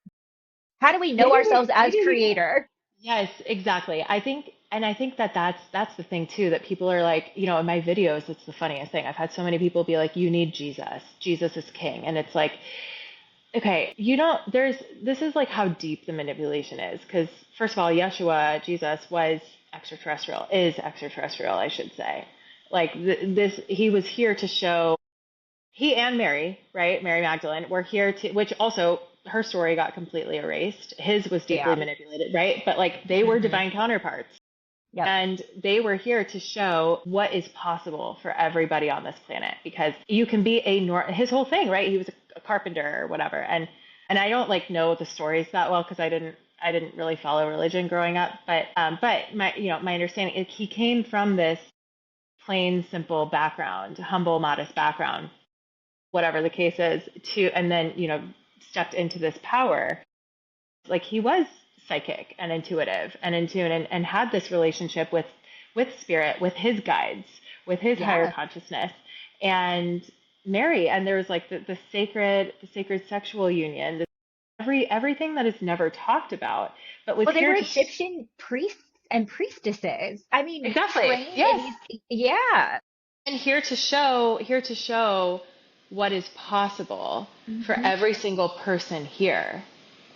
How do we know Maybe. ourselves as Maybe we can. creator? Yes, exactly. I think that that's the thing too, that people are like, in my videos, it's the funniest thing. I've had so many people be like, you need Jesus. Jesus is king. And it's like, okay, this is like how deep the manipulation is. Because first of all, Yeshua, Jesus, is extraterrestrial, I should say. Like he was here to show, he and Mary, right? Mary Magdalene were here to, which also her story got completely erased. His was deeply Yeah. manipulated, right? But like they were Hmm. divine counterparts. Yep. And they were here to show what is possible for everybody on this planet, because you can be his whole thing, right? He was a carpenter or whatever. And I don't like know the stories that well because I didn't really follow religion growing up, but my understanding is he came from this plain simple background, humble modest background, whatever the case is, to and then stepped into this power. Like he was psychic and intuitive and in tune, and had this relationship with spirit, with his guides, with his higher Yeah. consciousness. And Mary, and there was like the sacred sexual union, everything that is never talked about but was Well, they were here to Egyptian priests and priestesses. I mean, exactly, trained in yes, these. Yeah. and here to show what is possible for Hmm. every single person here.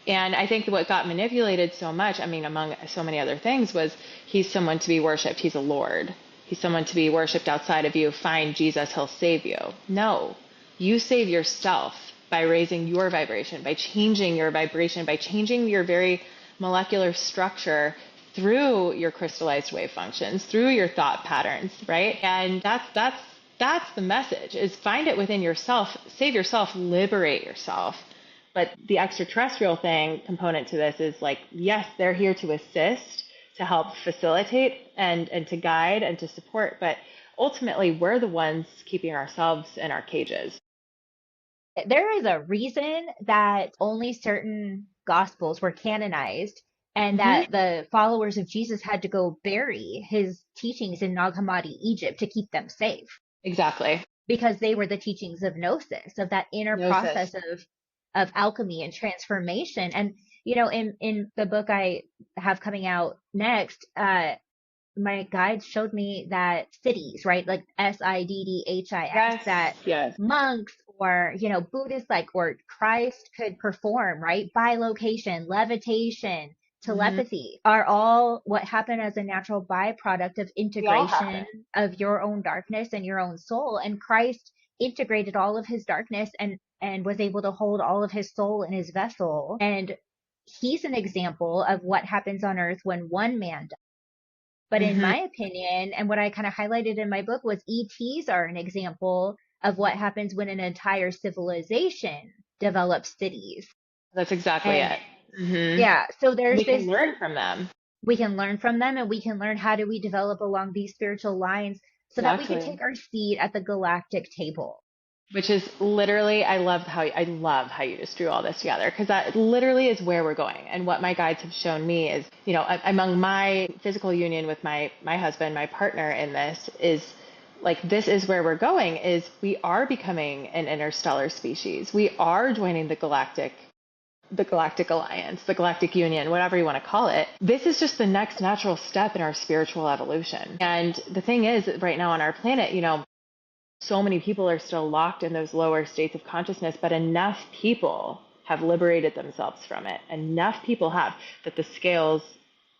And I think what got manipulated so much, I mean, among so many other things, was he's someone to be worshipped. He's a Lord. He's someone to be worshipped outside of you. Find Jesus, he'll save you. No, you save yourself by raising your vibration, by changing your vibration, by changing your very molecular structure through your crystallized wave functions, through your thought patterns, right? And that's the message, is find it within yourself, save yourself, liberate yourself. But the extraterrestrial thing component to this is like, yes, they're here to assist, to help facilitate and to guide and to support, but ultimately we're the ones keeping ourselves in our cages. There is a reason that only certain gospels were canonized and Hmm. that the followers of Jesus had to go bury his teachings in Nag Hammadi, Egypt to keep them safe Exactly. because they were the teachings of gnosis, of that inner Gnosis. process of alchemy and transformation. And in the book I have coming out next, my guide showed me that cities, right? Like Siddhis, Yes, that yes. monks or, Buddhists like or Christ could perform, right? Bilocation, levitation, Hmm. telepathy are all what happen as a natural byproduct of We all have integration it. of your own darkness and your own soul. And Christ integrated all of his darkness and was able to hold all of his soul in his vessel. And he's an example of what happens on earth when one man does. But in Hmm. my opinion, and what I kind of highlighted in my book was ETs are an example of what happens when an entire civilization develops cities. That's exactly And it. Hmm. yeah, so We there's can this, learn from them. we can learn from them and we can learn how do we develop along these spiritual lines so that we can Exactly. take our seat at the galactic table. Which is literally, I love how you just drew all this together because that literally is where we're going. And what my guides have shown me is, among my physical union with my husband, my partner in this is like this is where we're going. Is we are becoming an interstellar species. We are joining the galactic alliance, the galactic union, whatever you want to call it. This is just the next natural step in our spiritual evolution. And the thing is, right now on our planet, so many people are still locked in those lower states of consciousness, but enough people have liberated themselves from it. Enough people have that the scales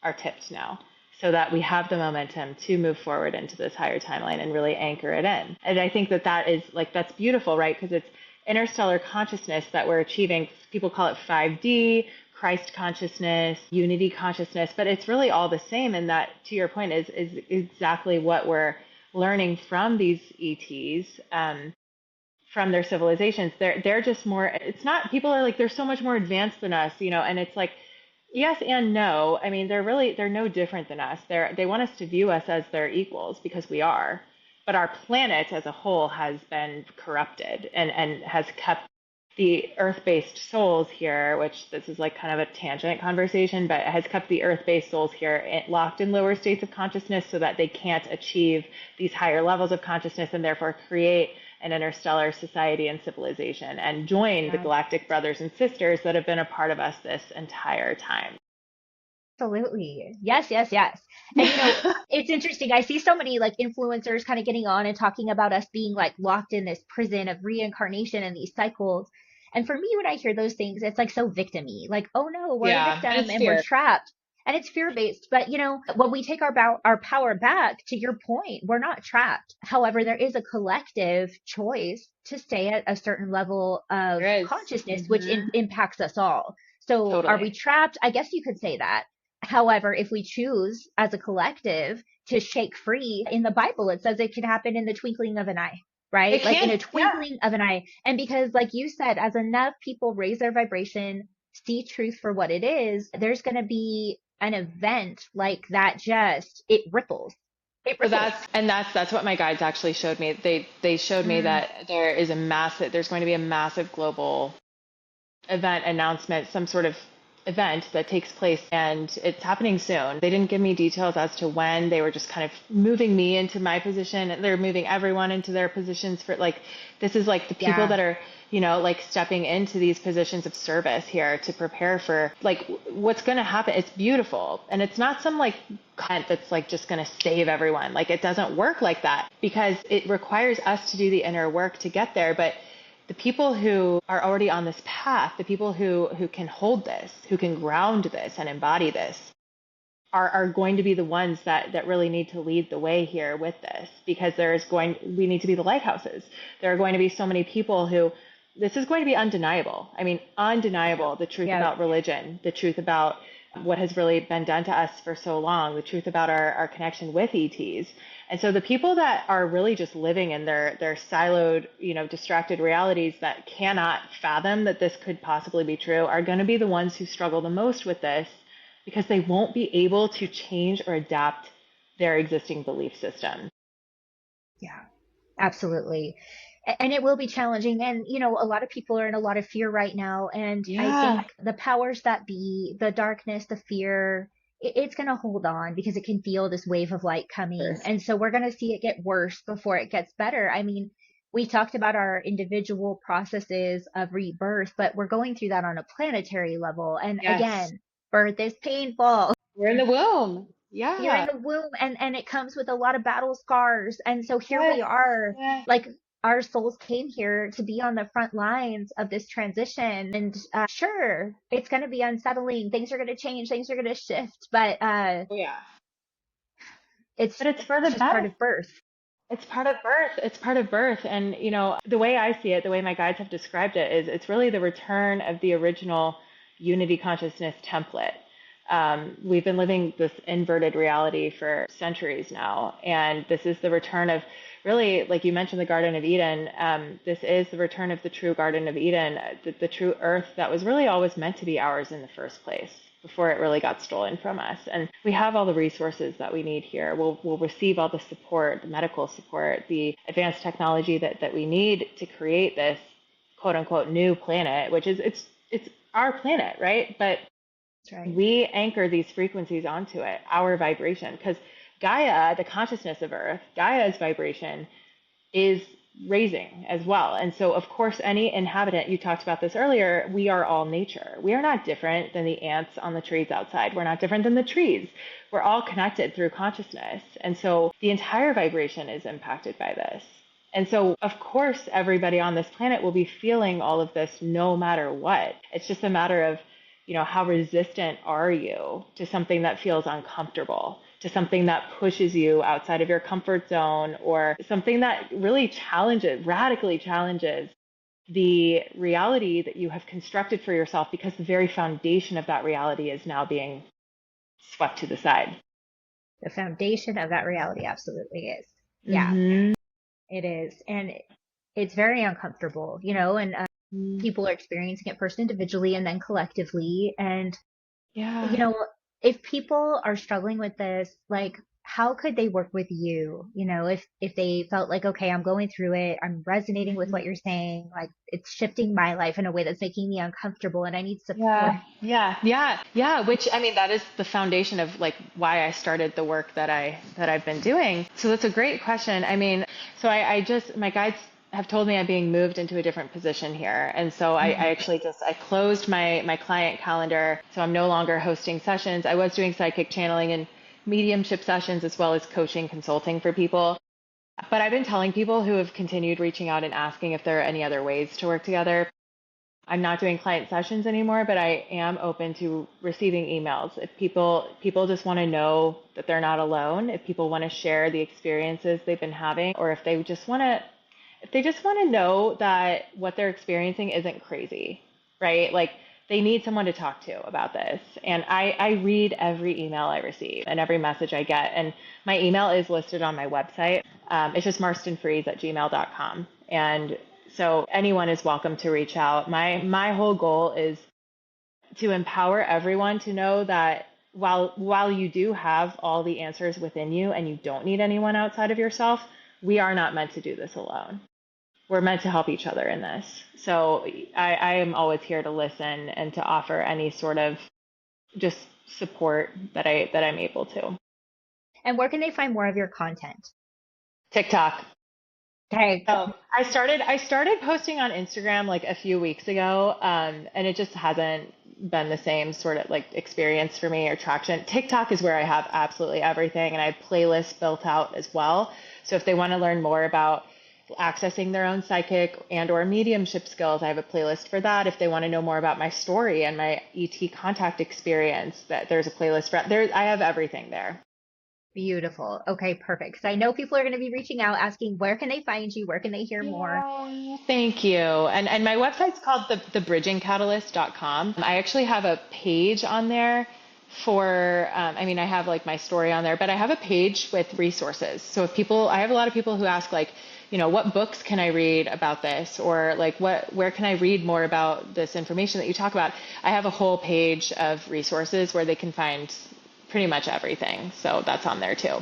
are tipped now so that we have the momentum to move forward into this higher timeline and really anchor it in. And I think that that is like, that's beautiful, right? Because it's interstellar consciousness that we're achieving. People call it 5D, Christ consciousness, unity consciousness, but it's really all the same. And that, to your point, is exactly what we're learning from these ETs, from their civilizations. They're just more. It's not. People are like they're so much more advanced than us, and it's like yes and no. I mean, they're no different than us. They want us to view us as their equals because we are. But our planet as a whole has been corrupted and has kept the earth-based souls here, which this is like kind of a tangent conversation, but it has kept the earth-based souls here locked in lower states of consciousness so that they can't achieve these higher levels of consciousness and therefore create an interstellar society and civilization and join the Yeah, galactic brothers and sisters that have been a part of us this entire time. absolutely. Yes, yes, yes. And it's interesting. I see so many like influencers kind of getting on and talking about us being like locked in this prison of reincarnation and these cycles. And for me, when I hear those things, it's like so victim-y. Like, oh no, we're a Yeah, and victim it's and we're fear. trapped. And it's fear-based. But when we take our power back, to your point, we're not trapped. However, there is a collective choice to stay at a certain level of There is. consciousness, which Hmm. impacts us all. So are Totally. we trapped? I guess you could say that. However, if we choose as a collective to shake free, in the Bible, it says it can happen in the twinkling of an eye, It right? Like in can. a Yeah. twinkling of an eye. And because, like you said, as enough people raise their vibration, see truth for what it is, there's going to be an event like that, just it ripples. It Well, ripples. that's what my guides actually showed me. They showed me Mm, that there's going to be a massive global event announcement, some sort of event that takes place, and it's happening soon. They didn't give me details as to when. They were just kind of moving me into my position, and they're moving everyone into their positions for like this is like the people yeah. that are like stepping into these positions of service here to prepare for like what's going to happen. It's beautiful, and it's not some like content that's like just going to save everyone. Like it doesn't work like that because it requires us to do the inner work to get there. But the people who are already on this path, the people who can hold this, who can ground this and embody this, are going to be the ones that really need to lead the way here with this because we need to be the lighthouses. There are going to be so many people who this is going to be undeniable. I mean, Yep. undeniable, the truth Yep. about religion, the truth about what has really been done to us for so long, the truth about our connection with ETs. And so the people that are really just living in their siloed, distracted realities that cannot fathom that this could possibly be true are going to be the ones who struggle the most with this because they won't be able to change or adapt their existing belief system. Yeah. Absolutely. And it will be challenging. And, a lot of people are in a lot of fear right now. And I Yeah, think the powers that be, the darkness, the fear, it's going to hold on because it can feel this wave of light coming. first. And so we're going to see it get worse before it gets better. I mean, we talked about our individual processes of rebirth, but we're going through that on a planetary level. And Yes. again, birth is painful. We're in the womb. You're in Yeah. the womb, and it comes with a lot of battle scars. And so here Yes. we are, Yeah. like our souls came here to be on the front lines of this transition. And sure, it's going to be unsettling. Things are going to change, things are going to shift, but Oh, yeah. it's But it's for the just part better. of birth. It's part of birth. It's part of birth. And, the way I see it, the way my guides have described it, is it's really the return of the original unity consciousness template. We've been living this inverted reality for centuries now. And this is the return of, really, like you mentioned, the Garden of Eden. This is the return of the true Garden of Eden, the true earth that was really always meant to be ours in the first place, before it really got stolen from us. And we have all the resources that we need here. We'll receive all the support, the medical support, the advanced technology that we need to create this quote unquote new planet, which is it's our planet, right? But That's right. we anchor these frequencies onto it, our vibration, because Gaia, the consciousness of Earth, Gaia's vibration is raising as well. And so, of course, any inhabitant, you talked about this earlier, we are all nature. We are not different than the ants on the trees outside. We're not different than the trees. We're all connected through consciousness. And so the entire vibration is impacted by this. And so, of course, everybody on this planet will be feeling all of this no matter what. It's just a matter of, how resistant are you to something that feels uncomfortable, to something that pushes you outside of your comfort zone, or something that really radically challenges the reality that you have constructed for yourself, because the very foundation of that reality is now being swept to the side. The foundation of that reality absolutely is. Yeah, Mm-hmm. it is. And it's very uncomfortable, and people are experiencing it first individually and then collectively. And you Yeah. know, if people are struggling with this, like, how could they work with you? If they felt like, okay, I'm going through it, I'm resonating with what Mhm. you're saying, like it's shifting my life in a way that's making me uncomfortable and I need support. Yeah, yeah, yeah, yeah. Which, I mean, that is the foundation of like why I started the work that I've been doing. So that's a great question. I mean, so I just my guides have told me I'm being moved into a different position here, and so I Mhm. actually just I closed my client calendar, so I'm no longer hosting sessions. I was doing psychic channeling and mediumship sessions as well as coaching, consulting for people. But I've been telling people who have continued reaching out and asking if there are any other ways to work together. I'm not doing client sessions anymore, but I am open to receiving emails. If people just want to know that they're not alone, if people want to share the experiences they've been having, or if they just want to know that what they're experiencing isn't crazy, right? Like they need someone to talk to about this. And I read every email I receive and every message I get. And my email is listed on my website. It's just marstonfreeze@gmail.com. And so anyone is welcome to reach out. My whole goal is to empower everyone to know that while you do have all the answers within you and you don't need anyone outside of yourself, we are not meant to do this alone. We're meant to help each other in this. So I am always here to listen and to offer any sort of just support that I'm able to. And where can they find more of your content? TikTok. Okay. So I started posting on Instagram like a few weeks ago, and it just hasn't been the same sort of like experience for me or traction. TikTok is where I have absolutely everything, and I have playlists built out as well. So if they want to learn more about accessing their own psychic and or mediumship skills, I have a playlist for that. If they want to know more about my story and my ET contact experience, that there's a playlist for there. I have everything there. Beautiful. Okay, perfect. Because I know people are going to be reaching out asking where can they find you? Where can they hear more? Yeah, thank you. And my website's called thebridgingcatalyst.com. I actually have a page on there for I mean I have like my story on there, but I have a page with resources. So if people I have a lot of people who ask like, what books can I read about this, or like where can I read more about this information that you talk about? I have a whole page of resources where they can find pretty much everything. So that's on there too.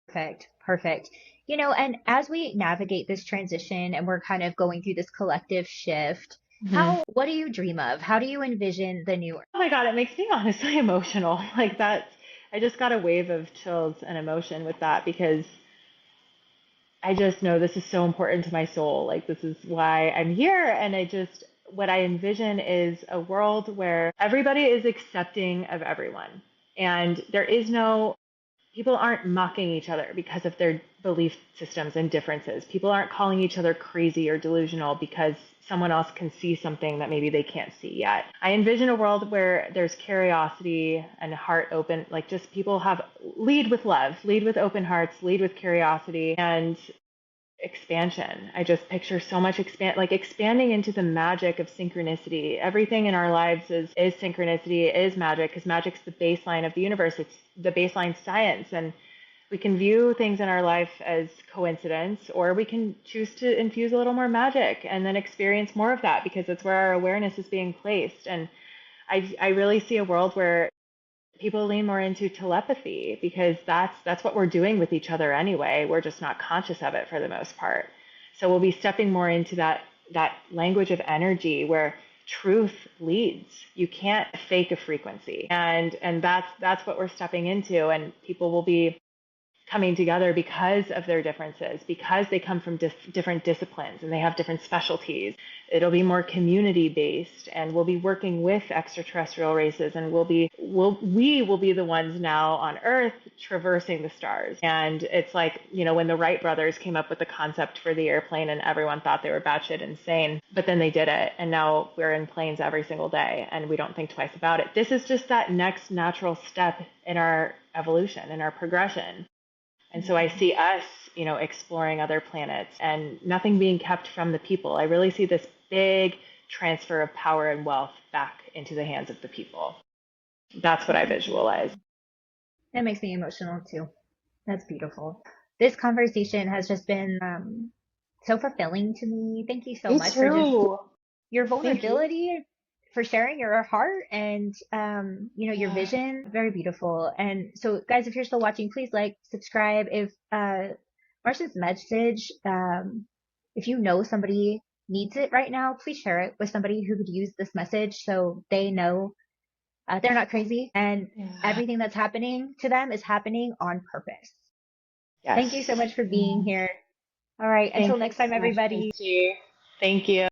Perfect. Perfect. And as we navigate this transition and we're kind of going through this collective shift, what do you dream of? How do you envision the new Earth? Oh my God, it makes me honestly emotional. Like I just got a wave of chills and emotion with that, because I just know this is so important to my soul. Like this is why I'm here. And what I envision is a world where everybody is accepting of everyone. And there is no, people aren't mocking each other because of their belief systems and differences. People aren't calling each other crazy or delusional because someone else can see something that maybe they can't see yet. I envision a world where there's curiosity and heart open, like just people have lead with love, lead with open hearts, lead with curiosity and expansion. I just picture so much expanding into the magic of synchronicity. Everything in our lives is synchronicity, is magic, because magic's the baseline of the universe. It's the baseline science, and we can view things in our life as coincidence, or we can choose to infuse a little more magic and then experience more of that because it's where our awareness is being placed. And I really see a world where people lean more into telepathy because that's what we're doing with each other anyway. We're just not conscious of it for the most part. So we'll be stepping more into that language of energy where truth leads. You can't fake a frequency. And that's what we're stepping into, and people will be coming together because of their differences, because they come from different disciplines and they have different specialties. It'll be more community based, and we'll be working with extraterrestrial races, and we will be the ones now on Earth traversing the stars. And it's like, when the Wright brothers came up with the concept for the airplane and everyone thought they were batshit insane, but then they did it, and now we're in planes every single day and we don't think twice about it. This is just that next natural step in our evolution, in our progression. And so I see us, exploring other planets and nothing being kept from the people. I really see this big transfer of power and wealth back into the hands of the people. That's what I visualize. That makes me emotional too. That's beautiful. This conversation has just been so fulfilling to me. Thank you so Me much for just too. your Thank you. vulnerability, for sharing your heart and your Yeah. vision. Very beautiful. And so guys, if you're still watching, please like, subscribe. If Marcia's message, if you know somebody needs it right now, please share it with somebody who could use this message so they know they're not crazy and Yeah. everything that's happening to them is happening on purpose. Yes. Thank you so much for being Yeah. here. All right, until Thank you next time, so much, everybody. Christy. Thank you.